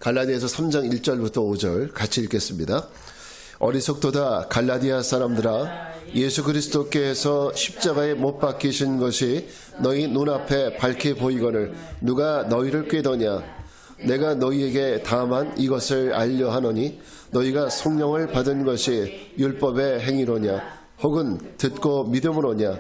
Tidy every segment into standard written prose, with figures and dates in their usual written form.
갈라디아서 3장 1절부터 5절 같이 읽겠습니다. 어리석도다 갈라디아 사람들아, 예수 그리스도께서 십자가에 못 박히신 것이 너희 눈앞에 밝게 보이거늘 누가 너희를 꾀더냐. 내가 너희에게 다만 이것을 알려 하노니 너희가 성령을 받은 것이 율법의 행위로냐 혹은 듣고 믿음으로냐.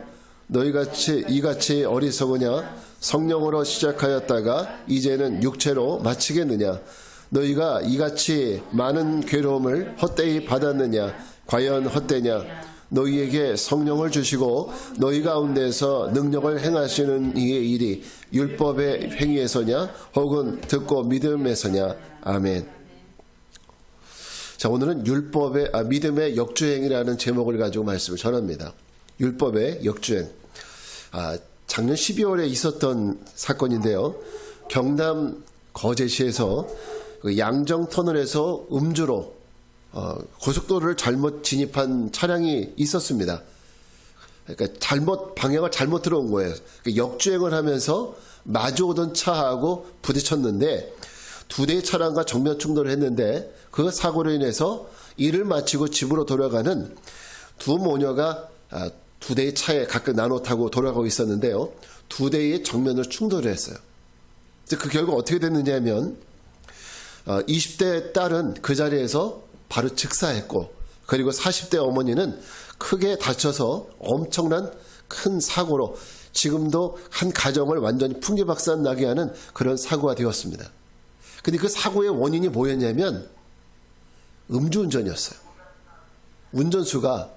너희같이 이같이 어리석으냐. 성령으로 시작하였다가 이제는 육체로 마치겠느냐. 너희가 이같이 많은 괴로움을 헛되이 받았느냐. 과연 헛되냐. 너희에게 성령을 주시고 너희 가운데서 능력을 행하시는 이의 일이 율법의 행위에서냐 혹은 듣고 믿음에서냐. 아멘. 자, 오늘은 믿음의 역주행이라는 제목을 가지고 말씀을 전합니다. 율법의 역주행. 작년 12월에 있었던 사건인데요. 경남 거제시에서 그 양정터널에서 음주로 고속도로를 잘못 진입한 차량이 있었습니다. 그러니까 방향을 잘못 들어온 거예요. 그러니까 역주행을 하면서 마주오던 차하고 부딪혔는데 두 대의 차량과 정면 충돌을 했는데 그 사고로 인해서 일을 마치고 집으로 돌아가는 두 모녀가 두 대의 차에 각각 나눠 타고 돌아가고 있었는데요. 두 대의 정면으로 충돌을 했어요. 그 결과 어떻게 됐느냐면 20대 딸은 그 자리에서 바로 즉사했고, 그리고 40대 어머니는 크게 다쳐서 엄청난 큰 사고로 지금도 한 가정을 완전히 풍비박산 나게 하는 그런 사고가 되었습니다. 근데 그 사고의 원인이 뭐였냐면 음주운전이었어요. 운전수가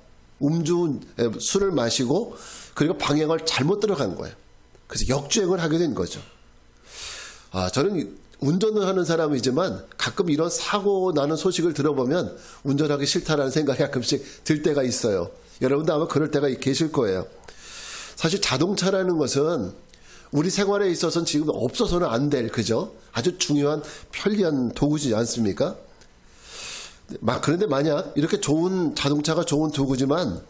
술을 마시고 그리고 방향을 잘못 들어간 거예요. 그래서 역주행을 하게 된 거죠. 저는 운전을 하는 사람이지만 가끔 이런 사고 나는 소식을 들어보면 운전하기 싫다라는 생각이 가끔씩 들 때가 있어요. 여러분도 아마 그럴 때가 계실 거예요. 사실 자동차라는 것은 우리 생활에 있어서는 지금 없어서는 안 될, 그죠? 아주 중요한 편리한 도구지 않습니까? 그런데 만약 이렇게 좋은 자동차가 좋은 도구지만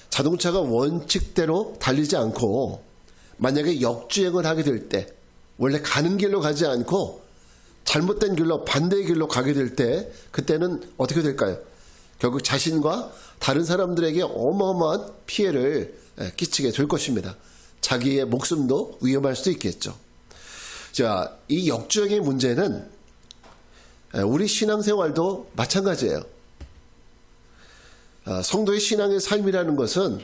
자동차가 원칙대로 달리지 않고 만약에 역주행을 하게 될 때, 원래 가는 길로 가지 않고 잘못된 길로 반대의 길로 가게 될 때 그때는 어떻게 될까요? 결국 자신과 다른 사람들에게 어마어마한 피해를 끼치게 될 것입니다. 자기의 목숨도 위험할 수도 있겠죠. 자, 이 역주행의 문제는 우리 신앙생활도 마찬가지예요. 성도의 신앙의 삶이라는 것은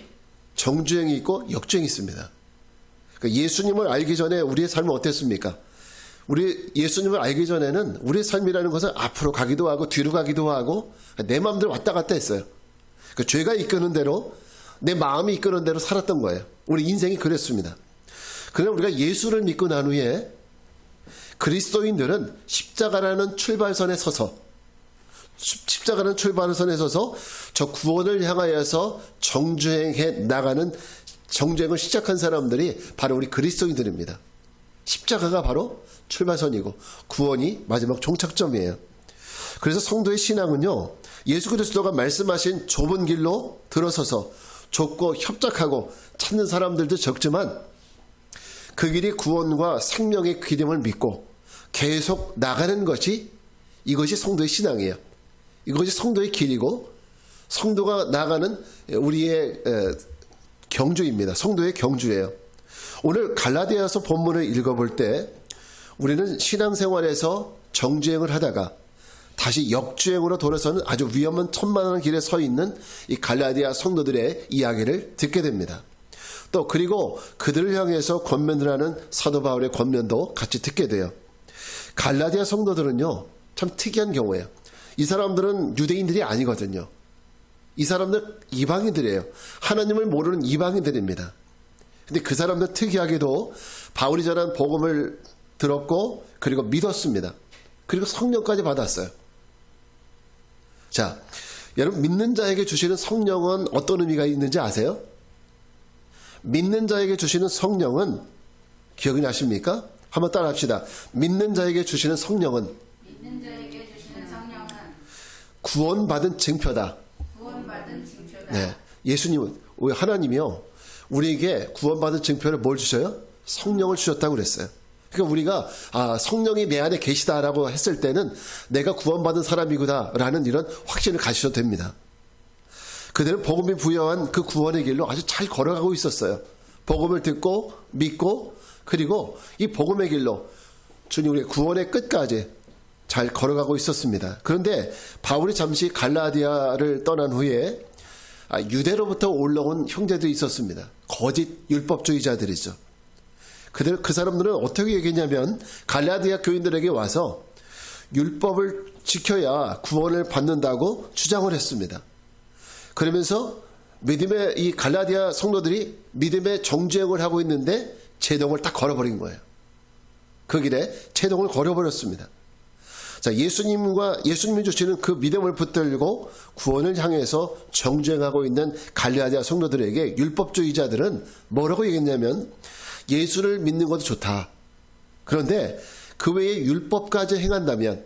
정주행이 있고 역주행이 있습니다. 그러니까 예수님을 알기 전에 우리의 삶은 어땠습니까? 우리 예수님을 알기 전에는 우리의 삶이라는 것은 앞으로 가기도 하고 뒤로 가기도 하고 내 마음대로 왔다 갔다 했어요. 그러니까 죄가 이끄는 대로, 내 마음이 이끄는 대로 살았던 거예요. 우리 인생이 그랬습니다. 그러나 우리가 예수를 믿고 난 후에 그리스도인들은 십자가라는 출발선에 서서 저 구원을 향하여서 정주행해 나가는, 정주행을 시작한 사람들이 바로 우리 그리스도인들입니다. 십자가가 바로 출발선이고 구원이 마지막 종착점이에요. 그래서 성도의 신앙은요, 예수 그리스도가 말씀하신 좁은 길로 들어서서 좁고 협착하고 찾는 사람들도 적지만 그 길이 구원과 생명의 길임을 믿고 계속 나가는 것이, 이것이 성도의 신앙이에요. 이것이 성도의 길이고 성도가 나가는 우리의 경주입니다. 성도의 경주예요. 오늘 갈라디아서 본문을 읽어볼 때 우리는 신앙생활에서 정주행을 하다가 다시 역주행으로 돌아서는 아주 위험한 천만한 길에 서 있는 이 갈라디아 성도들의 이야기를 듣게 됩니다. 또 그리고 그들을 향해서 권면을 하는 사도 바울의 권면도 같이 듣게 돼요. 갈라디아 성도들은요, 참 특이한 경우예요. 이 사람들은 유대인들이 아니거든요. 이 사람들 이방인들이에요. 하나님을 모르는 이방인들입니다. 근데 그 사람들 특이하게도 바울이 전한 복음을 들었고 그리고 믿었습니다. 그리고 성령까지 받았어요. 자, 여러분, 믿는 자에게 주시는 성령은 어떤 의미가 있는지 아세요? 믿는 자에게 주시는 성령은 기억이 나십니까? 한번 따라 합시다. 믿는 자에게 주시는 성령은 구원받은 증표다. 네, 예수님은, 하나님이요, 우리에게 구원받은 증표를 뭘 주셔요? 성령을 주셨다고 그랬어요. 그러니까 우리가 성령이 내 안에 계시다라고 했을 때는 내가 구원받은 사람이구나라는 이런 확신을 가지셔도 됩니다. 그들은 복음이 부여한 그 구원의 길로 아주 잘 걸어가고 있었어요. 복음을 듣고 믿고 그리고 이 복음의 길로 주님 우리의 구원의 끝까지 잘 걸어가고 있었습니다. 그런데 바울이 잠시 갈라디아를 떠난 후에 유대로부터 올라온 형제들이 있었습니다. 거짓 율법주의자들이죠. 그 사람들은 어떻게 얘기했냐면 갈라디아 교인들에게 와서 율법을 지켜야 구원을 받는다고 주장을 했습니다. 그러면서 이 갈라디아 성도들이 믿음의 정죄행을 하고 있는데 제동을 딱 걸어버린 거예요. 그 길에 제동을 걸어버렸습니다. 자, 예수님이 주시는 그 믿음을 붙들고 구원을 향해서 정죄행하고 있는 갈라디아 성도들에게 율법주의자들은 뭐라고 얘기했냐면 예수를 믿는 것도 좋다. 그런데 그 외에 율법도 행한다면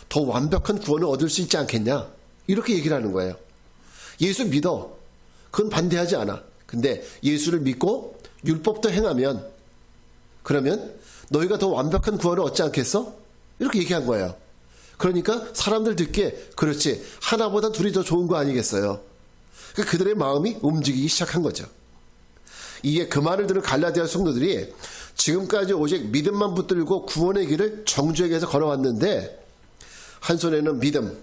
더 완벽한 구원을 얻을 수 있지 않겠냐? 이렇게 얘기를 하는 거예요. 예수 믿어. 그건 반대하지 않아. 근데 예수를 믿고 율법도 행하면 그러면 너희가 더 완벽한 구원을 얻지 않겠어? 이렇게 얘기한 거예요. 그러니까 사람들 듣기에 그렇지 하나보다 둘이 더 좋은 거 아니겠어요? 그러니까 그들의 마음이 움직이기 시작한 거죠. 이게 그 말을 들은 갈라디아 성도들이 지금까지 오직 믿음만 붙들고 구원의 길을 정죄하게 해서 걸어왔는데 한 손에는 믿음,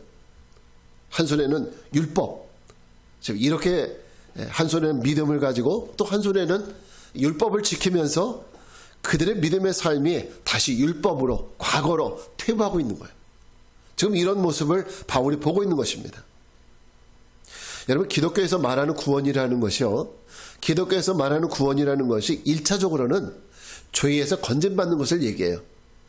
한 손에는 율법, 이렇게 한 손에는 믿음을 가지고 또 한 손에는 율법을 지키면서 그들의 믿음의 삶이 다시 율법으로 과거로 퇴보하고 있는 거예요. 지금 이런 모습을 바울이 보고 있는 것입니다. 여러분 기독교에서 말하는 구원이라는 것이요. 기독교에서 말하는 구원이라는 것이 1차적으로는 죄에서 건진받는 것을 얘기해요.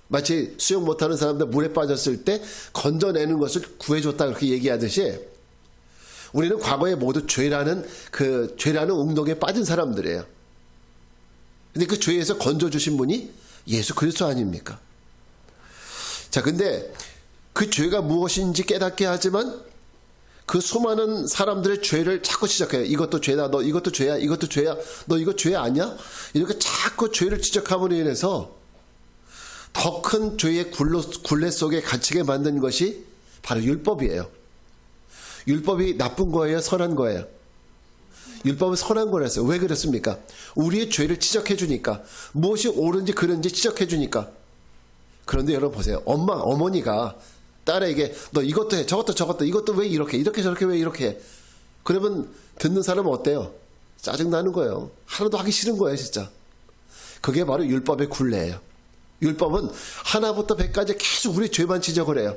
마치 수영 못하는 사람들 물에 빠졌을 때 건져내는 것을 구해줬다 그렇게 얘기하듯이 우리는 과거에 모두 죄라는 웅덩이에 빠진 사람들이에요. 근데 그 죄에서 건져주신 분이 예수 그리스도 아닙니까? 자, 근데 그 죄가 무엇인지 깨닫게 하지만 그 수많은 사람들의 죄를 자꾸 지적해요. 이것도 죄다. 너 이것도 죄야. 이것도 죄야. 너 이거 죄 아니야? 이렇게 자꾸 죄를 지적함으로 인해서 더 큰 죄의 굴레 속에 갇히게 만든 것이 바로 율법이에요. 율법이 나쁜 거예요? 선한 거예요? 율법은 선한 거랬어요. 왜 그랬습니까? 우리의 죄를 지적해 주니까. 무엇이 옳은지 그른지 지적해 주니까. 그런데 여러분 보세요. 어머니가 딸에게 너 이것도 해, 저것도 이것도 왜 이렇게 저렇게 왜 이렇게 해. 그러면 듣는 사람은 어때요? 짜증나는 거예요. 하나도 하기 싫은 거예요, 진짜. 그게 바로 율법의 굴레예요. 율법은 하나부터 100까지 계속 우리 죄만 지적을 해요.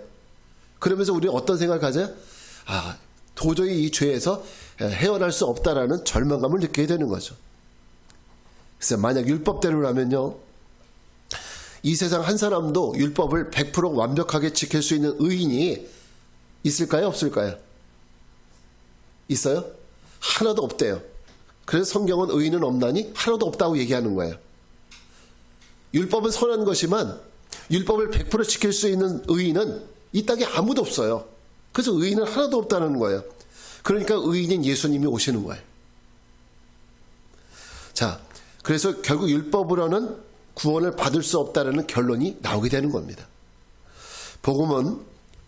그러면서 우리는 어떤 생각을 가져요? 도저히 이 죄에서 헤어날 수 없다라는 절망감을 느끼게 되는 거죠. 그래서 만약 율법대로라면요, 이 세상 한 사람도 율법을 100% 완벽하게 지킬 수 있는 의인이 있을까요? 없을까요? 있어요? 하나도 없대요. 그래서 성경은 의인은 없나니 하나도 없다고 얘기하는 거예요. 율법은 선한 것이지만 율법을 100% 지킬 수 있는 의인은 이 땅에 아무도 없어요. 그래서 의인은 하나도 없다는 거예요. 그러니까 의인인 예수님이 오시는 거예요. 자, 그래서 결국 율법으로는 구원을 받을 수 없다는 결론이 나오게 되는 겁니다.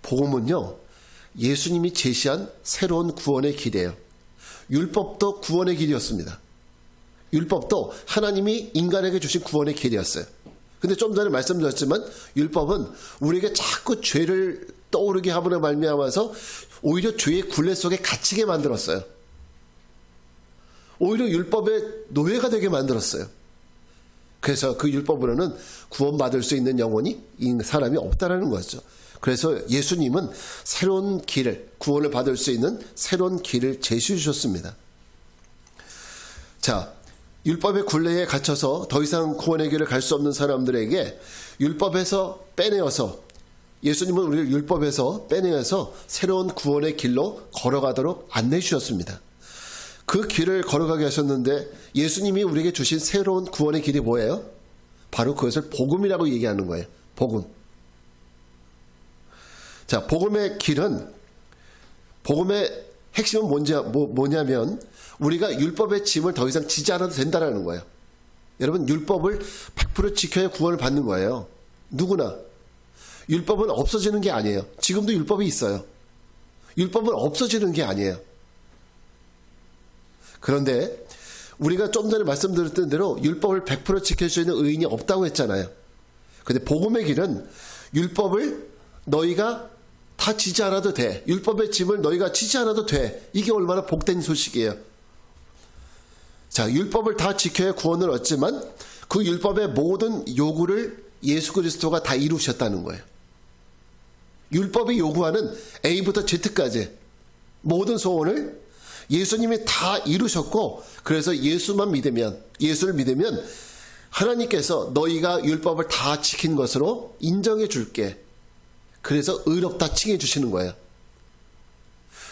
복음은요, 예수님이 제시한 새로운 구원의 길이에요. 율법도 구원의 길이었습니다. 율법도 하나님이 인간에게 주신 구원의 길이었어요. 근데 좀 전에 말씀드렸지만 율법은 우리에게 자꾸 죄를 떠오르게 함으로 말미암아서 오히려 죄의 굴레 속에 갇히게 만들었어요. 오히려 율법의 노예가 되게 만들었어요. 그래서 그 율법으로는 구원받을 수 있는 영혼이 사람이 없다라는 거죠. 그래서 예수님은 새로운 길을, 구원을 받을 수 있는 새로운 길을 제시해 주셨습니다. 자, 율법의 굴레에 갇혀서 더 이상 구원의 길을 갈 수 없는 사람들에게 율법에서 빼내어서, 예수님은 우리를 율법에서 빼내어서 새로운 구원의 길로 걸어가도록 안내해 주셨습니다. 그 길을 걸어가게 하셨는데 예수님이 우리에게 주신 새로운 구원의 길이 뭐예요? 바로 그것을 복음이라고 얘기하는 거예요. 복음. 자, 복음의 길은, 복음의 핵심은 뭐냐면 우리가 율법의 짐을 더 이상 지지 않아도 된다는 거예요. 여러분, 율법을 100% 지켜야 구원을 받는 거예요. 누구나. 율법은 없어지는 게 아니에요. 지금도 율법이 있어요. 율법은 없어지는 게 아니에요. 그런데 우리가 좀 전에 말씀드렸던 대로 율법을 100% 지킬 수 있는 의인이 없다고 했잖아요. 근데 복음의 길은 율법을 너희가 다 지지 않아도 돼. 율법의 짐을 너희가 지지 않아도 돼. 이게 얼마나 복된 소식이에요. 자, 율법을 다 지켜야 구원을 얻지만 그 율법의 모든 요구를 예수 그리스도가 다 이루셨다는 거예요. 율법이 요구하는 A부터 Z까지 모든 소원을 예수님이 다 이루셨고, 그래서 예수를 믿으면 하나님께서 너희가 율법을 다 지킨 것으로 인정해 줄게. 그래서 의롭다 칭해 주시는 거예요.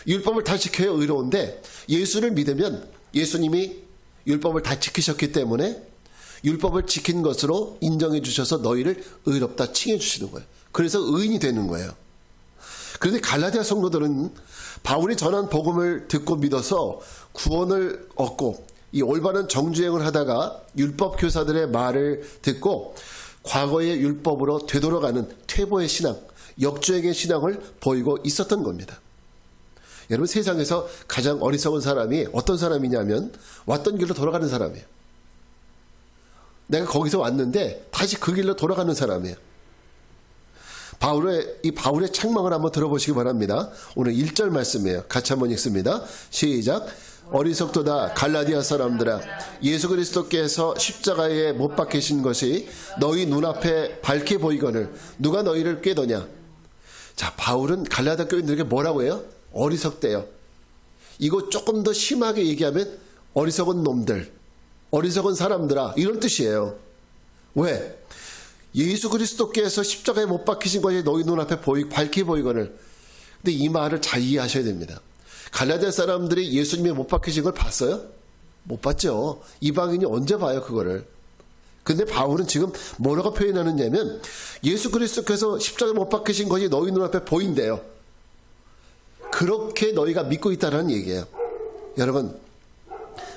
율법을 다 지켜야 의로운데 예수를 믿으면 예수님이 율법을 다 지키셨기 때문에 율법을 지킨 것으로 인정해 주셔서 너희를 의롭다 칭해 주시는 거예요. 그래서 의인이 되는 거예요. 그런데 갈라디아 성도들은 바울이 전한 복음을 듣고 믿어서 구원을 얻고 이 올바른 정주행을 하다가 율법 교사들의 말을 듣고 과거의 율법으로 되돌아가는 퇴보의 신앙, 역주행의 신앙을 보이고 있었던 겁니다. 여러분, 세상에서 가장 어리석은 사람이 어떤 사람이냐면 왔던 길로 돌아가는 사람이에요. 내가 거기서 왔는데 다시 그 길로 돌아가는 사람이에요. 바울의 책망을 한번 들어보시기 바랍니다. 오늘 1절 말씀이에요. 같이 한번 읽습니다. 시작. 어리석도다 갈라디아 사람들아, 예수 그리스도께서 십자가에 못 박히신 것이 너희 눈앞에 밝게 보이거늘 누가 너희를 꾀더냐. 자, 바울은 갈라디아 교인들에게 뭐라고 해요? 어리석대요. 이거 조금 더 심하게 얘기하면 어리석은 놈들, 어리석은 사람들아, 이런 뜻이에요. 왜? 예수 그리스도께서 십자가에 못 박히신 것이 너희 눈앞에 밝게 보이거늘. 근데 이 말을 잘 이해하셔야 됩니다. 갈라디아 사람들이 예수님의 못 박히신 걸 봤어요? 못 봤죠. 이방인이 언제 봐요, 그거를. 근데 바울은 지금 뭐라고 표현하느냐면 예수 그리스도께서 십자가에 못 박히신 것이 너희 눈앞에 보인대요. 그렇게 너희가 믿고 있다는 얘기예요. 여러분,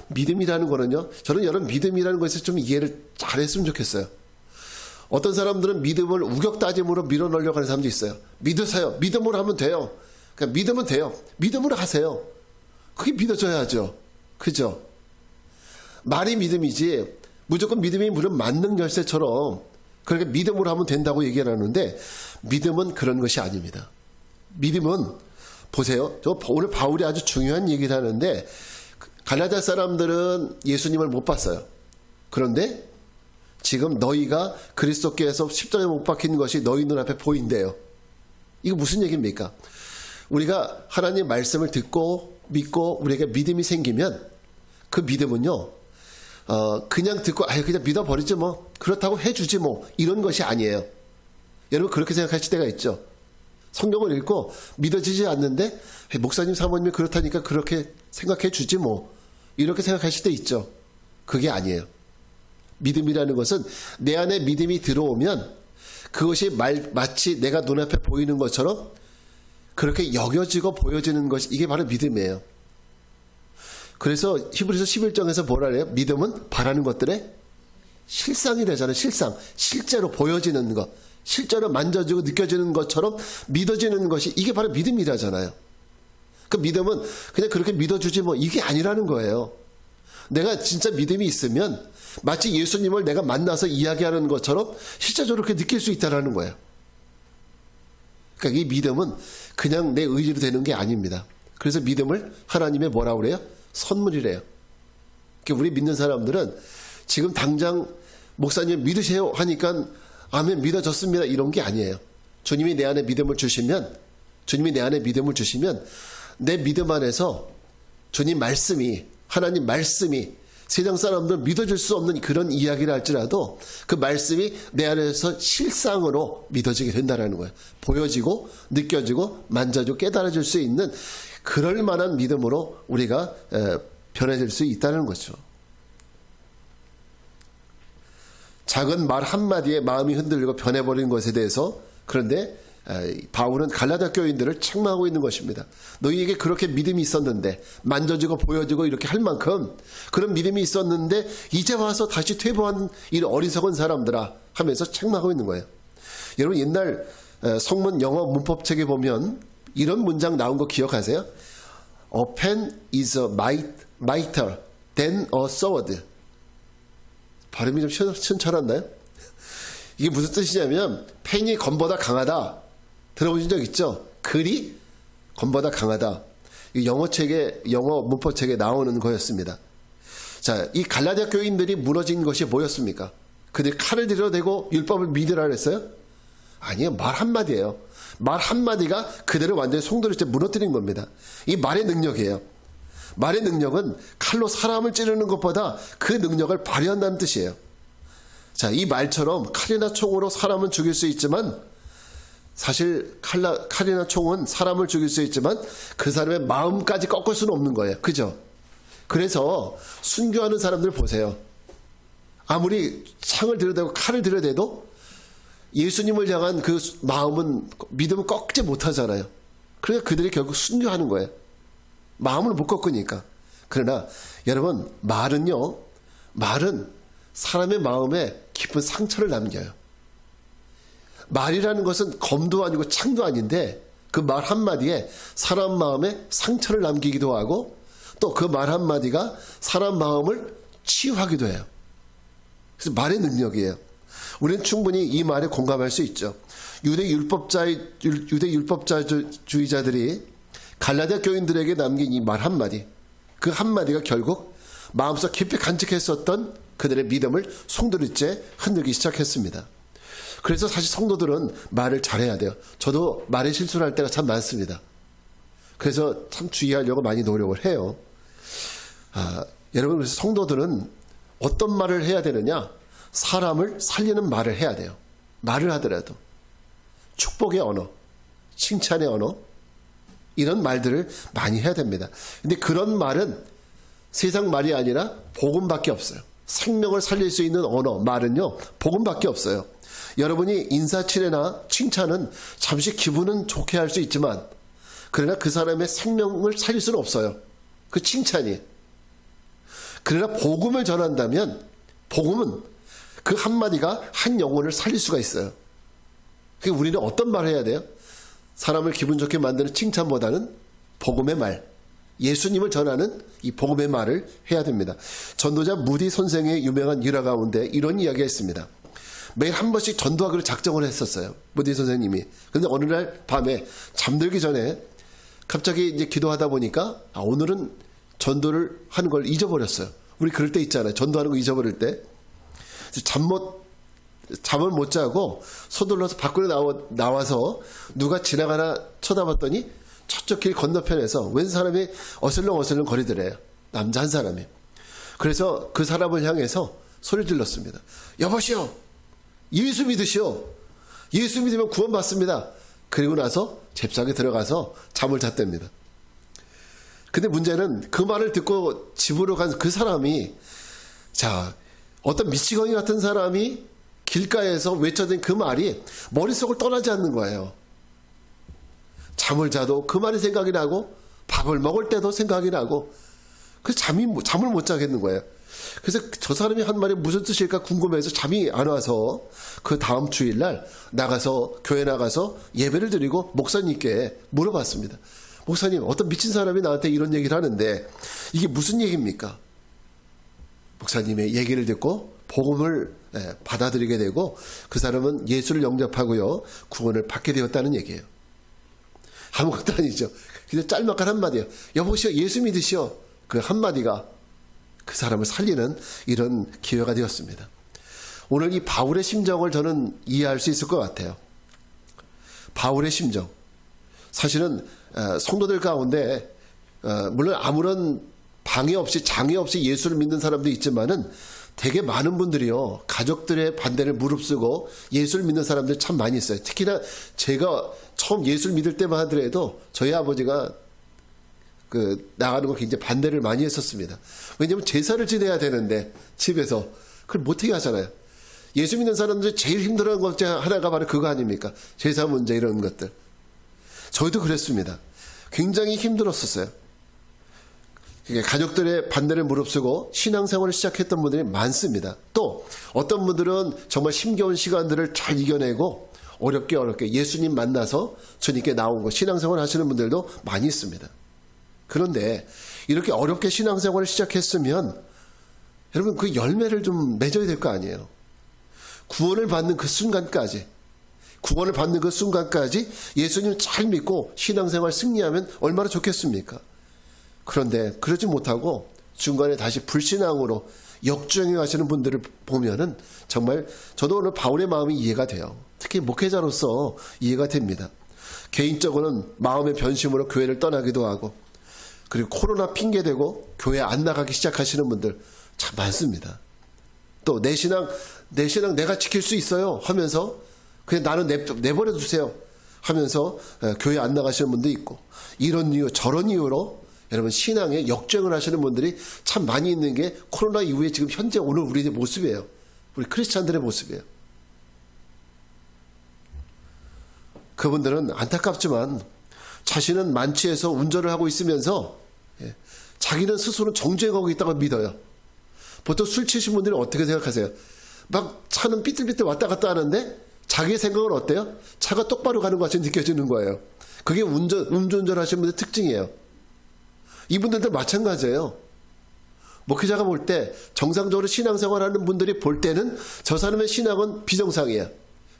믿음이라는 거는요, 저는 여러분 믿음이라는 것에서 좀 이해를 잘했으면 좋겠어요. 어떤 사람들은 믿음을 우격다짐으로 밀어넣으려고 하는 사람도 있어요. 믿으세요. 믿음으로 하면 돼요. 그냥 믿으면 돼요. 믿음으로 하세요. 그게 믿어져야죠. 그죠? 말이 믿음이지 무조건 믿음이 무슨 만능 열쇠처럼 그렇게 믿음으로 하면 된다고 얘기를 하는데, 믿음은 그런 것이 아닙니다. 믿음은 보세요. 오늘 바울이 아주 중요한 얘기를 하는데, 갈라디아 사람들은 예수님을 못 봤어요. 그런데 지금 너희가 그리스도께서 십자가에 못 박힌 것이 너희 눈앞에 보인대요. 이거 무슨 얘기입니까? 우리가 하나님 말씀을 듣고 믿고 우리에게 믿음이 생기면 그 믿음은요, 그냥 듣고 그냥 믿어버리지 뭐, 그렇다고 해주지 뭐, 이런 것이 아니에요. 여러분 그렇게 생각하실 때가 있죠. 성경을 읽고 믿어지지 않는데 목사님 사모님이 그렇다니까 그렇게 생각해 주지 뭐, 이렇게 생각하실 때 있죠. 그게 아니에요. 믿음이라는 것은 내 안에 믿음이 들어오면 그것이 마치 내가 눈앞에 보이는 것처럼 그렇게 여겨지고 보여지는 것이, 이게 바로 믿음이에요. 그래서 히브리서 11장에서 뭐라 그래요? 믿음은 바라는 것들의 실상이라잖아요. 실제로 보여지는 것, 실제로 만져지고 느껴지는 것처럼 믿어지는 것이, 이게 바로 믿음이라잖아요. 그 믿음은 그냥 그렇게 믿어주지 뭐, 이게 아니라는 거예요. 내가 진짜 믿음이 있으면 마치 예수님을 내가 만나서 이야기하는 것처럼 실제적으로 그렇게 느낄 수 있다는 거예요. 그러니까 이 믿음은 그냥 내 의지로 되는 게 아닙니다. 그래서 믿음을 하나님의 뭐라고 그래요? 선물이래요. 그러니까 우리 믿는 사람들은 지금 당장 목사님 믿으세요 하니까 아멘 믿어졌습니다 이런 게 아니에요. 주님이 내 안에 믿음을 주시면 내 믿음 안에서 주님 말씀이, 하나님 말씀이 세상 사람들은 믿어줄 수 없는 그런 이야기를 할지라도 그 말씀이 내 안에서 실상으로 믿어지게 된다는 거예요. 보여지고 느껴지고 만져지고 깨달아질 수 있는 그럴 만한 믿음으로 우리가 변해질 수 있다는 거죠. 작은 말 한마디에 마음이 흔들리고 변해버린 것에 대해서, 그런데 바울은 갈라디아 교인들을 책망하고 있는 것입니다. 너희에게 그렇게 믿음이 있었는데, 만져지고 보여지고 이렇게 할 만큼 그런 믿음이 있었는데 이제 와서 다시 퇴보한 이 어리석은 사람들아 하면서 책망하고 있는 거예요. 여러분, 옛날 성문 영어 문법책에 보면 이런 문장 나온 거 기억하세요? A pen is a mightier than a sword. 발음이 좀 시원찮았나요? 이게 무슨 뜻이냐면, 펜이 검보다 강하다. 들어보신 적 있죠? 글이 검보다 강하다. 이 영어 문법책에 나오는 거였습니다. 자, 이 갈라디아 교인들이 무너진 것이 뭐였습니까? 그들이 칼을 들여대고 율법을 믿으라 그랬어요? 아니요, 말 한마디예요. 말 한마디가 그들을 완전히 송두리째 무너뜨린 겁니다. 이 말의 능력이에요. 말의 능력은 칼로 사람을 찌르는 것보다 그 능력을 발휘한다는 뜻이에요. 자, 이 말처럼 칼이나 총으로 사람은 죽일 수 있지만, 사실 칼이나 총은 사람을 죽일 수 있지만 그 사람의 마음까지 꺾을 수는 없는 거예요. 그죠? 그래서 순교하는 사람들 보세요. 아무리 창을 들여대고 칼을 들여대도 예수님을 향한 그 마음은, 믿음을 꺾지 못하잖아요. 그러니까 그들이 결국 순교하는 거예요. 마음을 못 꺾으니까. 그러나 여러분, 말은 사람의 마음에 깊은 상처를 남겨요. 말이라는 것은 검도 아니고 창도 아닌데, 그 말 한마디에 사람 마음에 상처를 남기기도 하고, 또 그 말 한마디가 사람 마음을 치유하기도 해요. 그래서 말의 능력이에요. 우리는 충분히 이 말에 공감할 수 있죠. 유대 율법주의자들이 갈라디아 교인들에게 남긴 이 말 한마디, 그 한마디가 결국 마음속 깊이 간직했었던 그들의 믿음을 송두리째 흔들기 시작했습니다. 그래서 사실 성도들은 말을 잘해야 돼요. 저도 말에 실수를 할 때가 참 많습니다. 그래서 참 주의하려고 많이 노력을 해요. 여러분, 그래서 성도들은 어떤 말을 해야 되느냐? 사람을 살리는 말을 해야 돼요. 말을 하더라도 축복의 언어, 칭찬의 언어, 이런 말들을 많이 해야 됩니다. 근데 그런 말은 세상 말이 아니라 복음밖에 없어요. 생명을 살릴 수 있는 언어, 말은요, 복음밖에 없어요. 여러분이 인사치레나 칭찬은 잠시 기분은 좋게 할 수 있지만, 그러나 그 사람의 생명을 살릴 수는 없어요. 그 칭찬이. 그러나 복음을 전한다면, 복음은 그 한마디가 한 영혼을 살릴 수가 있어요. 그러니까 우리는 어떤 말을 해야 돼요? 사람을 기분 좋게 만드는 칭찬보다는 복음의 말, 예수님을 전하는 이 복음의 말을 해야 됩니다. 전도자 무디 선생의 유명한 일화 가운데 이런 이야기가 있습니다. 매일 한 번씩 전도하기로 작정을 했었어요, 무디 선생님이. 그런데 어느 날 밤에 잠들기 전에 갑자기 이제 기도하다 보니까 오늘은 전도를 하는 걸 잊어버렸어요. 우리 그럴 때 있잖아요. 전도하는 거 잊어버릴 때. 잠을 못 자고 서둘러서 밖으로 나와서 누가 지나가나 쳐다봤더니 저쪽 길 건너편에서 웬 사람이 어슬렁어슬렁 거리더래요. 남자 한 사람이. 그래서 그 사람을 향해서 소리 질렀습니다. 여보시오, 예수 믿으시오. 예수 믿으면 구원받습니다. 그리고 나서 잽싸게 들어가서 잠을 잤답니다. 근데 문제는 그 말을 듣고 집으로 간 그 사람이, 자, 어떤 미치광이 같은 사람이 길가에서 외쳐댄 그 말이 머릿속을 떠나지 않는 거예요. 잠을 자도 그 말이 생각이 나고, 밥을 먹을 때도 생각이 나고, 그래서 잠을 못 자겠는 거예요. 그래서 저 사람이 한 말이 무슨 뜻일까 궁금해서 잠이 안 와서 그 다음 주일날 교회 나가서 예배를 드리고 목사님께 물어봤습니다. 목사님, 어떤 미친 사람이 나한테 이런 얘기를 하는데 이게 무슨 얘기입니까? 목사님의 얘기를 듣고 복음을 받아들이게 되고 그 사람은 예수를 영접하고요, 구원을 받게 되었다는 얘기예요. 아무것도 아니죠. 그냥 짤막한 한마디예요. 여보시오, 예수 믿으시오. 그 한마디가 그 사람을 살리는 이런 기회가 되었습니다. 오늘 이 바울의 심정을 저는 이해할 수 있을 것 같아요. 바울의 심정. 사실은 성도들 가운데 물론 아무런 방해 없이 장애 없이 예수를 믿는 사람도 있지만은 되게 많은 분들이요, 가족들의 반대를 무릅쓰고 예수를 믿는 사람들 참 많이 있어요. 특히나 제가 처음 예수를 믿을 때만 하더라도 저희 아버지가 나가는 거 굉장히 반대를 많이 했었습니다. 왜냐하면 제사를 지내야 되는데 집에서 그걸 못하게 하잖아요. 예수 믿는 사람들이 제일 힘들어하는 것 중에 하나가 바로 그거 아닙니까? 제사 문제 이런 것들. 저희도 그랬습니다. 굉장히 힘들었었어요. 가족들의 반대를 무릅쓰고 신앙생활을 시작했던 분들이 많습니다. 또 어떤 분들은 정말 힘겨운 시간들을 잘 이겨내고 어렵게 예수님 만나서 주님께 나오고 신앙생활 하시는 분들도 많이 있습니다. 그런데 이렇게 어렵게 신앙생활을 시작했으면 여러분 그 열매를 좀 맺어야 될 거 아니에요. 구원을 받는 그 순간까지 예수님 잘 믿고 신앙생활 승리하면 얼마나 좋겠습니까? 그런데 그러지 못하고 중간에 다시 불신앙으로 역주행해 가시는 분들을 보면은 정말 저도 오늘 바울의 마음이 이해가 돼요. 특히 목회자로서 이해가 됩니다. 개인적으로는 마음의 변심으로 교회를 떠나기도 하고, 그리고 코로나 핑계대고 교회 안 나가기 시작하시는 분들 참 많습니다. 또 내 신앙 내가 지킬 수 있어요 하면서 그냥 나는 내버려 두세요 하면서 교회 안 나가시는 분도 있고, 이런 이유 저런 이유로 여러분 신앙에 역주행을 하시는 분들이 참 많이 있는 게 코로나 이후에 지금 현재 오늘 우리의 모습이에요. 우리 크리스찬들의 모습이에요. 그분들은 안타깝지만 자신은 만취해서 운전을 하고 있으면서 자기는 스스로 정주행하고 있다고 믿어요. 보통 술 취하신 분들이 어떻게 생각하세요? 막 차는 삐뚤삐뚤 왔다 갔다 하는데 자기의 생각은 어때요? 차가 똑바로 가는 것 같이 느껴지는 거예요. 그게 음주운전 하시는 분들의 특징이에요. 이분들도 마찬가지예요. 목회자가 볼 때 정상적으로 신앙생활 하는 분들이 볼 때는 저 사람의 신앙은 비정상이야.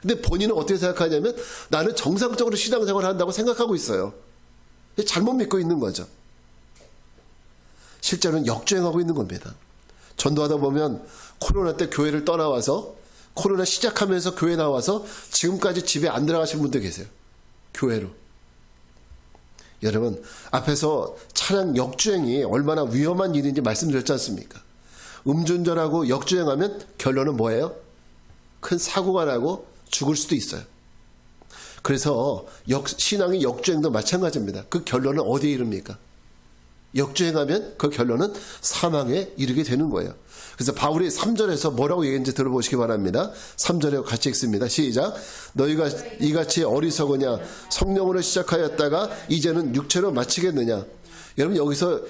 근데 본인은 어떻게 생각하냐면 나는 정상적으로 신앙생활 한다고 생각하고 있어요. 잘못 믿고 있는 거죠. 실제로는 역주행하고 있는 겁니다. 전도하다 보면 코로나 때 교회를 떠나와서 코로나 시작하면서 교회 나와서 지금까지 집에 안 들어가신 분들 계세요. 교회로. 여러분 앞에서 차량 역주행이 얼마나 위험한 일인지 말씀드렸지 않습니까? 음주운전하고 역주행하면 결론은 뭐예요? 큰 사고가 나고 죽을 수도 있어요. 그래서 신앙의 역주행도 마찬가지입니다. 그 결론은 어디에 이릅니까? 역주행하면 그 결론은 사망에 이르게 되는 거예요. 그래서 바울이 3절에서 뭐라고 얘기했는지 들어보시기 바랍니다. 3절에 같이 읽습니다. 시작. 너희가 이같이 어리석으냐? 성령으로 시작하였다가 이제는 육체로 마치겠느냐? 여러분 여기서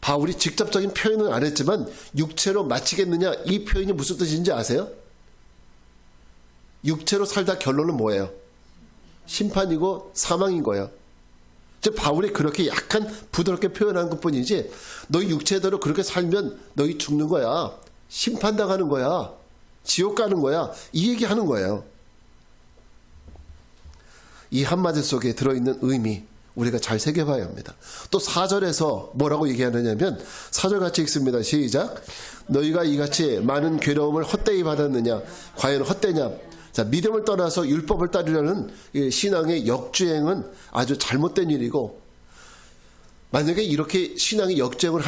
바울이 직접적인 표현은 안 했지만 육체로 마치겠느냐? 이 표현이 무슨 뜻인지 아세요? 육체로 살다 결론은 뭐예요? 심판이고 사망인 거예요. 즉 바울이 그렇게 약간 부드럽게 표현한 것뿐이지 너희 육체대로 그렇게 살면 너희 죽는 거야. 심판당하는 거야. 지옥 가는 거야. 이 얘기하는 거예요. 이 한마디 속에 들어있는 의미 우리가 잘 새겨봐야 합니다. 또 4절에서 뭐라고 얘기하느냐면 4절 같이 읽습니다. 시작. 너희가 이같이 많은 괴로움을 헛되이 받았느냐? 과연 헛되냐? 자, 믿음을 떠나서 율법을 따르려는 신앙의 역주행은 아주 잘못된 일이고, 만약에 이렇게 신앙의 역주행을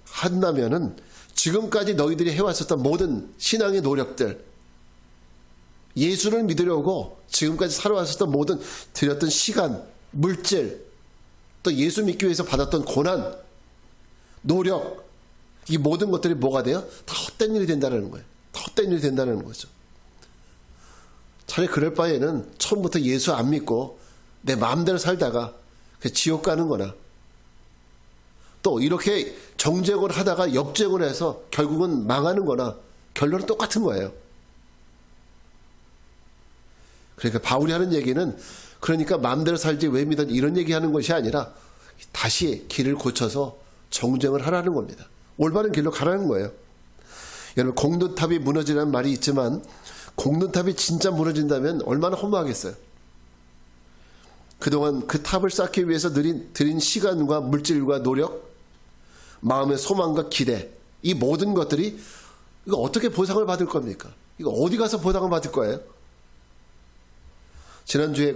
한다면은 지금까지 너희들이 해왔었던 모든 신앙의 노력들, 예수를 믿으려고 지금까지 살아왔었던 모든 들였던 시간, 물질, 또 예수 믿기 위해서 받았던 고난, 노력, 이 모든 것들이 뭐가 돼요? 다 헛된 일이 된다는 거예요. 다 헛된 일이 된다는 거죠. 차라리 그럴 바에는 처음부터 예수 안 믿고 내 마음대로 살다가 지옥 가는 거나, 또 이렇게 정죄행을 하다가 역죄행을 해서 결국은 망하는 거나 결론은 똑같은 거예요. 그러니까 바울이 하는 얘기는 그러니까 마음대로 살지 왜 믿어 이런 얘기하는 것이 아니라 다시 길을 고쳐서 정죄행을 하라는 겁니다. 올바른 길로 가라는 거예요. 여러분 공든탑이 무너지라는 말이 있지만 공든탑이 진짜 무너진다면 얼마나 허무하겠어요. 그동안 그 탑을 쌓기 위해서 들인 시간과 물질과 노력, 마음의 소망과 기대, 이 모든 것들이 이거 어떻게 보상을 받을 겁니까? 이거 어디 가서 보상을 받을 거예요? 지난주에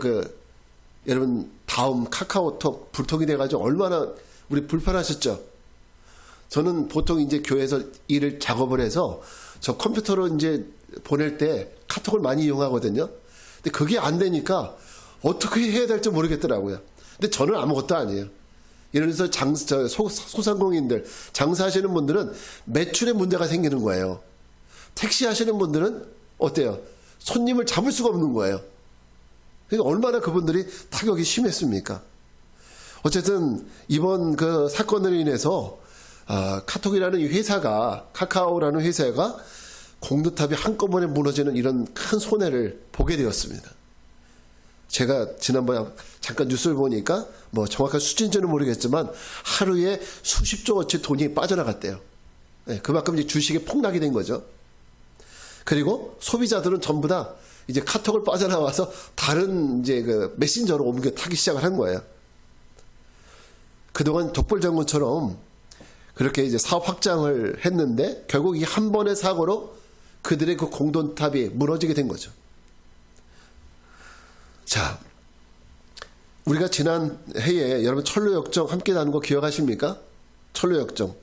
여러분 다음 카카오톡 불통이 돼가지고 얼마나 우리 불편하셨죠? 저는 보통 이제 교회에서 일을 작업을 해서 저 컴퓨터로 이제 보낼 때 카톡을 많이 이용하거든요. 근데 그게 안 되니까 어떻게 해야 될지 모르겠더라고요. 근데 저는 아무것도 아니에요. 예를 들어서 소상공인들, 장사하시는 분들은 매출에 문제가 생기는 거예요. 택시 하시는 분들은 어때요? 손님을 잡을 수가 없는 거예요. 그러니까 얼마나 그분들이 타격이 심했습니까? 어쨌든 이번 그 사건으로 인해서 카톡이라는 이 회사가, 카카오라는 회사가 공든탑이 한꺼번에 무너지는 이런 큰 손해를 보게 되었습니다. 제가 지난번에 잠깐 뉴스를 보니까 뭐 정확한 수치인지는 모르겠지만 하루에 수십조어치 돈이 빠져나갔대요. 네, 그만큼 이제 주식이 폭락이 된 거죠. 그리고 소비자들은 전부 다 이제 카톡을 빠져나와서 다른 이제 그 메신저로 옮겨 타기 시작을 한 거예요. 그동안 독불장군처럼 그렇게 이제 사업 확장을 했는데 결국 이 한 번의 사고로 그들의 그 공돈탑이 무너지게 된 거죠. 자, 우리가 지난 해에 여러분 철로역정 함께 나눈 거 기억하십니까? 철로역정.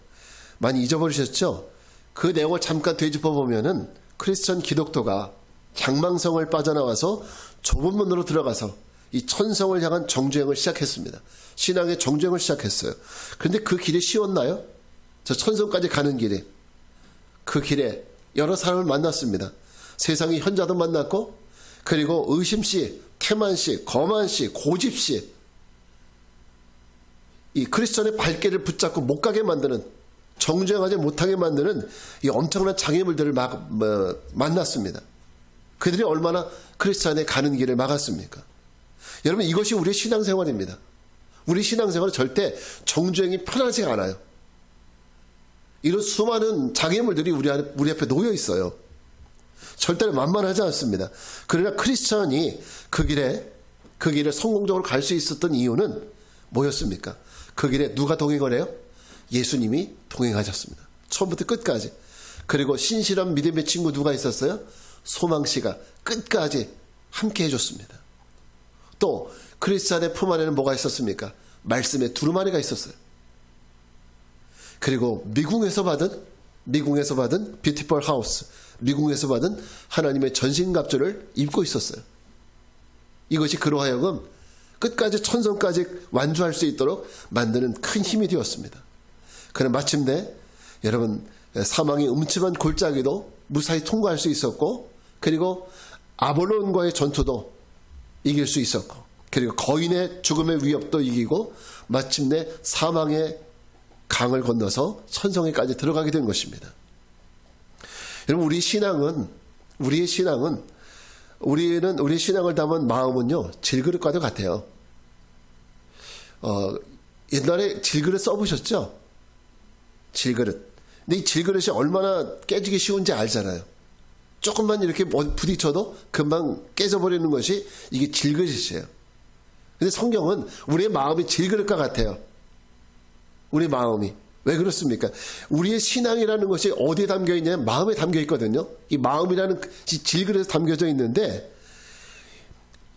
많이 잊어버리셨죠? 그 내용을 잠깐 되짚어 보면은 크리스천 기독교가 장망성을 빠져나와서 좁은 문으로 들어가서 이 천성을 향한 정주행을 시작했습니다. 신앙의 정주행을 시작했어요. 그런데 그 길이 쉬웠나요? 저 천성까지 가는 길이. 그 길에 여러 사람을 만났습니다. 세상의 현자도 만났고, 그리고 의심씨, 태만씨, 거만씨, 고집씨, 이 크리스천의 발길을 붙잡고 못 가게 만드는, 정주행하지 못하게 만드는 이 엄청난 장애물들을 만났습니다. 그들이 얼마나 크리스천의 가는 길을 막았습니까? 여러분, 이것이 우리의 신앙생활입니다. 우리 신앙생활은 절대 정주행이 편하지 않아요. 이런 수많은 장애물들이 우리 앞에 놓여 있어요. 절대로 만만하지 않습니다. 그러나 크리스천이 그 길에 성공적으로 갈 수 있었던 이유는 뭐였습니까? 그 길에 누가 동행을 해요? 예수님이 동행하셨습니다. 처음부터 끝까지. 그리고 신실한 믿음의 친구 누가 있었어요? 소망씨가 끝까지 함께 해줬습니다. 또 크리스찬의 품 안에는 뭐가 있었습니까? 말씀의 두루마리가 있었어요. 그리고 미궁에서 받은 뷰티풀 하우스, 미궁에서 받은 하나님의 전신갑주를 입고 있었어요. 이것이 그로 하여금 끝까지 천성까지 완주할 수 있도록 만드는 큰 힘이 되었습니다. 그러나 마침내 여러분, 사망의 음침한 골짜기도 무사히 통과할 수 있었고, 그리고 아볼론과의 전투도 이길 수 있었고, 그리고 거인의 죽음의 위협도 이기고 마침내 사망의 강을 건너서 천성에까지 들어가게 된 것입니다. 여러분, 우리의 신앙을 담은 마음은요, 질그릇과도 같아요. 옛날에 질그릇 써보셨죠? 질그릇. 근데 이 질그릇이 얼마나 깨지기 쉬운지 알잖아요. 조금만 이렇게 부딪혀도 금방 깨져버리는 것이 이게 질그릇이에요. 근데 성경은 우리의 마음이 질그릇과 같아요. 우리 마음이. 왜 그렇습니까? 우리의 신앙이라는 것이 어디에 담겨 있냐면 마음에 담겨 있거든요. 이 마음이라는 질그릇에 담겨져 있는데,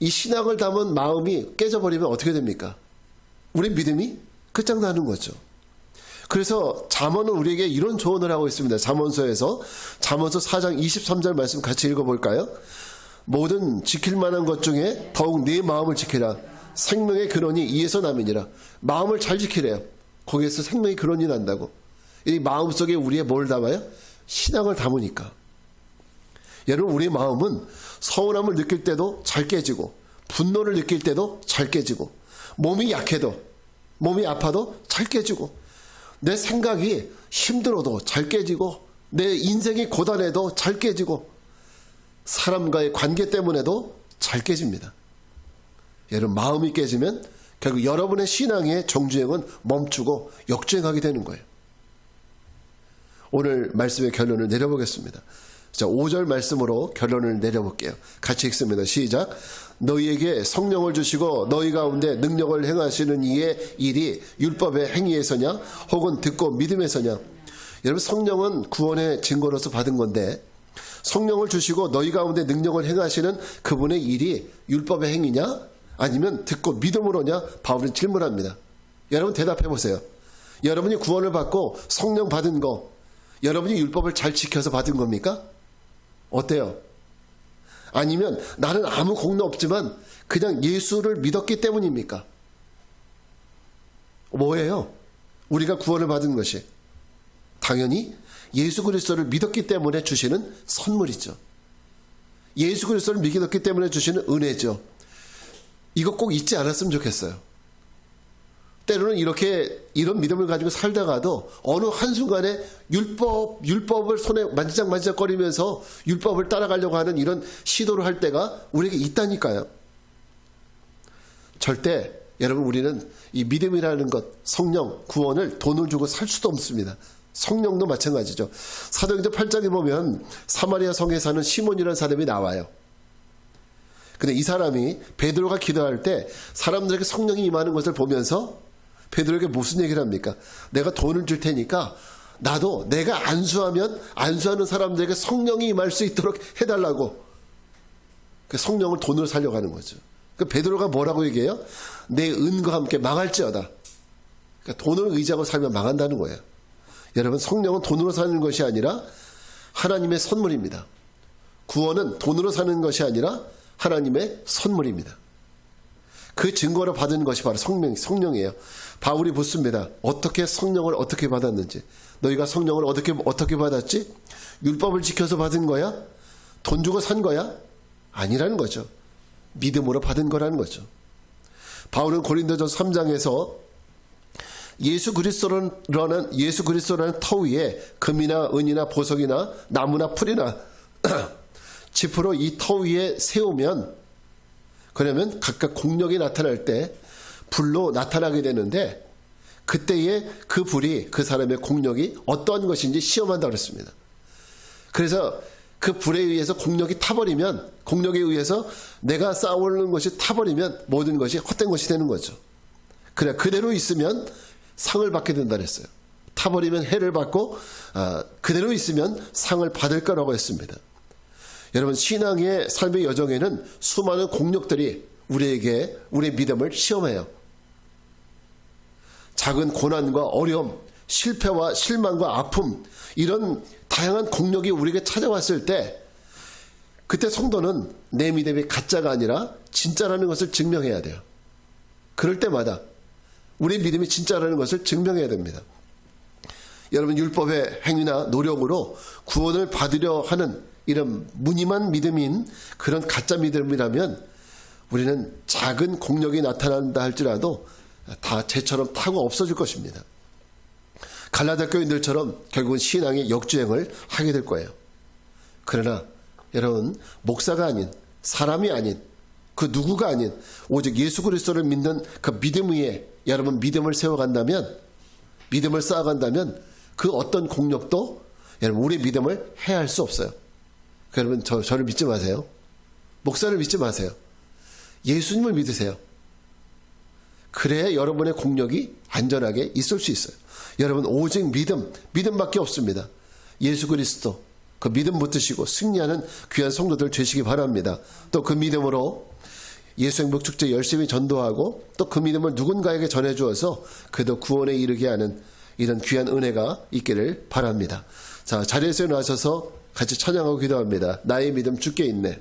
이 신앙을 담은 마음이 깨져버리면 어떻게 됩니까? 우리 믿음이 끝장나는 거죠. 그래서 잠언은 우리에게 이런 조언을 하고 있습니다. 잠언서에서 잠언서 4장 23절 말씀 같이 읽어볼까요? 모든 지킬 만한 것 중에 더욱 네 마음을 지키라. 생명의 근원이 이에서 남이니라. 마음을 잘 지키래요. 거기에서 생명의 근원이 난다고. 이 마음속에 우리의 뭘 담아요? 신앙을 담으니까. 여러분, 우리의 마음은 서운함을 느낄 때도 잘 깨지고, 분노를 느낄 때도 잘 깨지고, 몸이 약해도, 몸이 아파도 잘 깨지고, 내 생각이 힘들어도 잘 깨지고, 내 인생이 고단해도 잘 깨지고, 사람과의 관계 때문에도 잘 깨집니다. 여러분, 마음이 깨지면 결국 여러분의 신앙의 정주행은 멈추고 역주행하게 되는 거예요. 오늘 말씀의 결론을 내려보겠습니다. 자, 5절 말씀으로 결론을 내려볼게요. 같이 읽습니다. 시작. 너희에게 성령을 주시고 너희 가운데 능력을 행하시는 이의 일이 율법의 행위에서냐 혹은 듣고 믿음에서냐. 여러분, 성령은 구원의 증거로서 받은 건데, 성령을 주시고 너희 가운데 능력을 행하시는 그분의 일이 율법의 행위냐 아니면 듣고 믿음으로냐? 바울은 질문합니다. 여러분, 대답해 보세요. 여러분이 구원을 받고 성령 받은 거, 여러분이 율법을 잘 지켜서 받은 겁니까? 어때요? 아니면 나는 아무 공로 없지만 그냥 예수를 믿었기 때문입니까? 뭐예요? 우리가 구원을 받은 것이 당연히 예수 그리스도를 믿었기 때문에 주시는 선물이죠. 예수 그리스도를 믿었기 때문에 주시는 은혜죠. 이거 꼭 잊지 않았으면 좋겠어요. 때로는 이런 믿음을 가지고 살다가도 어느 한순간에 율법을 손에 만지작거리면서 율법을 따라가려고 하는 이런 시도를 할 때가 우리에게 있다니까요. 절대 여러분, 우리는 이 믿음이라는 것, 성령, 구원을 돈을 주고 살 수도 없습니다. 성령도 마찬가지죠. 사도행전 8장에 보면 사마리아 성에 사는 시몬이라는 사람이 나와요. 근데 이 사람이 베드로가 기도할 때 사람들에게 성령이 임하는 것을 보면서 베드로에게 무슨 얘기를 합니까? 내가 돈을 줄 테니까 나도 내가 안수하면 안수하는 사람들에게 성령이 임할 수 있도록 해달라고. 그 성령을 돈으로 살려고 하는 거죠. 그 베드로가 뭐라고 얘기해요? 내 은과 함께 망할지어다. 그러니까 돈을 의지하고 살면 망한다는 거예요. 여러분, 성령은 돈으로 사는 것이 아니라 하나님의 선물입니다. 구원은 돈으로 사는 것이 아니라 하나님의 선물입니다. 그 증거로 받은 것이 바로 성령이에요. 바울이 묻습니다. 어떻게 성령을 어떻게 받았는지. 너희가 성령을 어떻게 받았지? 율법을 지켜서 받은 거야? 돈 주고 산 거야? 아니라는 거죠. 믿음으로 받은 거라는 거죠. 바울은 고린도전서 3장에서 예수 그리스도라는 터 위에 금이나 은이나 보석이나 나무나 풀이나 짚으로 이 터 위에 세우면, 그러면 각각 공력이 나타날 때 불로 나타나게 되는데, 그때에 그 불이 그 사람의 공력이 어떠한 것인지 시험한다고 그랬습니다. 그래서 그 불에 의해서 공력이 타버리면, 공력에 의해서 내가 쌓아오르는 것이 타버리면 모든 것이 헛된 것이 되는 거죠. 그래, 그대로 있으면 상을 받게 된다 그랬어요. 타버리면 해를 받고, 그대로 있으면 상을 받을 거라고 했습니다. 여러분, 신앙의 삶의 여정에는 수많은 공력들이 우리에게 우리의 믿음을 시험해요. 작은 고난과 어려움, 실패와 실망과 아픔, 이런 다양한 공력이 우리에게 찾아왔을 때, 그때 성도는 내 믿음이 가짜가 아니라 진짜라는 것을 증명해야 돼요. 그럴 때마다 우리 믿음이 진짜라는 것을 증명해야 됩니다. 여러분, 율법의 행위나 노력으로 구원을 받으려 하는 이런 무늬만 믿음인 그런 가짜 믿음이라면 우리는 작은 공력이 나타난다 할지라도 다 쟤처럼 타고 없어질 것입니다. 갈라디아 교인들처럼 결국은 신앙의 역주행을 하게 될 거예요. 그러나 여러분, 목사가 아닌, 사람이 아닌, 그 누구가 아닌 오직 예수 그리스도를 믿는 그 믿음 위에 여러분 믿음을 세워간다면, 믿음을 쌓아간다면 그 어떤 공력도 여러분 우리 믿음을 해할 수 없어요. 여러분, 저를 믿지 마세요. 목사를 믿지 마세요. 예수님을 믿으세요. 그래야 여러분의 공력이 안전하게 있을 수 있어요. 여러분, 오직 믿음밖에 없습니다. 예수 그리스도, 그 믿음 붙드시고 승리하는 귀한 성도들 되시기 바랍니다. 또 그 믿음으로 예수 행복 축제 열심히 전도하고 또 그 믿음을 누군가에게 전해주어서 그도 구원에 이르게 하는 이런 귀한 은혜가 있기를 바랍니다. 자, 자리에서 나서서 같이 찬양하고 기도합니다. 나의 믿음 주께 있네.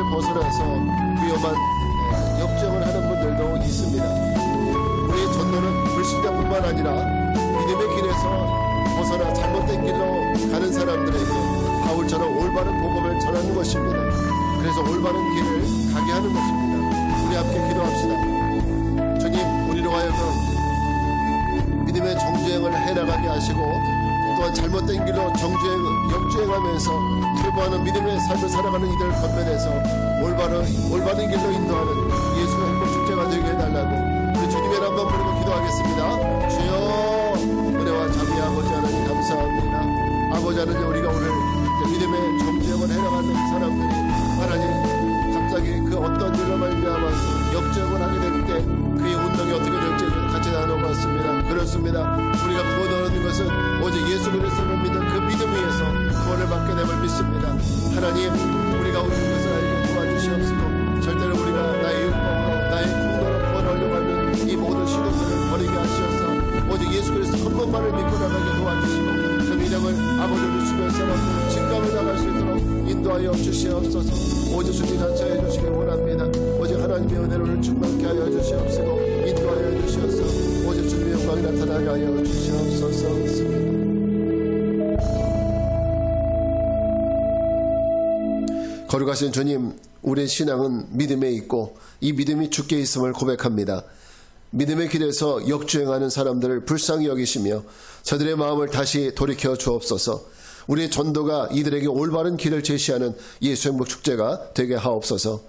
벗어나서 위험한 역정을 하는 분들도 있습니다. 우리의 전도는 불신자뿐만 아니라 믿음의 길에서 벗어나 잘못된 길로 가는 사람들에게 바울처럼 올바른 복음을 전하는 것입니다. 그래서 올바른 길을 가게 하는 것입니다. 우리 함께 기도합시다. 주님, 우리로 하여금 믿음의 정주행을 해나가게 하시고 또한 잘못된 길로 역주행하면서 퇴보하는 믿음의 삶을 살아가는 이들 건면해서 올바른 길로 인도하는 예수의 행복 축제가 되게 해달라고 우리 주님의 이름 한번 부르고 기도하겠습니다. 주여, 은혜와 자비 아버지 하나님 감사합니다. 아버지 하나님, 우리가 오늘 믿음의 정주행을 해나가는 사람들이 하나님 갑자기 그 어떤 일로 말미암아서 역주행을 하게 될 때 그의 운명이 어떻게 될지 같이 나눠봤습니다. 그렇습니다. 우리가 구원 얻는 것은 오직 예수 그리스도를 믿는 그 믿음 위에서 구원을 받게 됨을 믿습니다. 하나님, 우리가 오는 것을 알게 도와주시옵시고 절대로 우리가 나의 율법으로 나의 공로로 구원을 얻려고 하는 이 모든 시도들을 버리게 하시어서 오직 예수 그리스도 한 번만을 믿고 나가게 도와주시고 그 믿음을 아버지를 주변 사람들을 증감해 나갈 수 있도록 인도하여 주시옵소서. 오직 주님 자체해 주시기 원합니다. 오직 하나님의 은혜를 충만케 하여 주시옵시고 인도하여 주시옵소서. 오직 주님의 영광이 나타나게 하여 주시옵소서. 거룩하신 주님, 우리의 신앙은 믿음에 있고 이 믿음이 주께 있음을 고백합니다. 믿음의 길에서 역주행하는 사람들을 불쌍히 여기시며 저들의 마음을 다시 돌이켜 주옵소서. 우리의 전도가 이들에게 올바른 길을 제시하는 예수 행복 축제가 되게 하옵소서.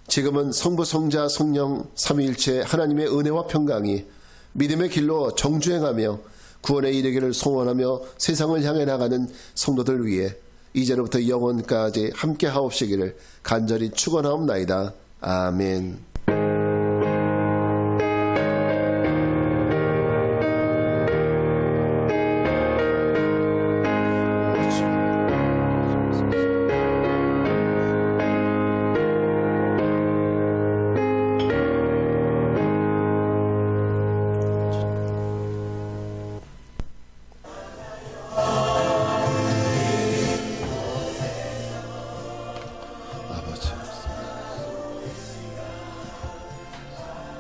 지금은 성부, 성자, 성령 삼위일체 하나님의 은혜와 평강이 믿음의 길로 정주행하며 구원에 이르기를 소원하며 세상을 향해 나가는 성도들 위해 이제로부터 영원까지 함께 하옵시기를 간절히 축원하옵나이다. 아멘.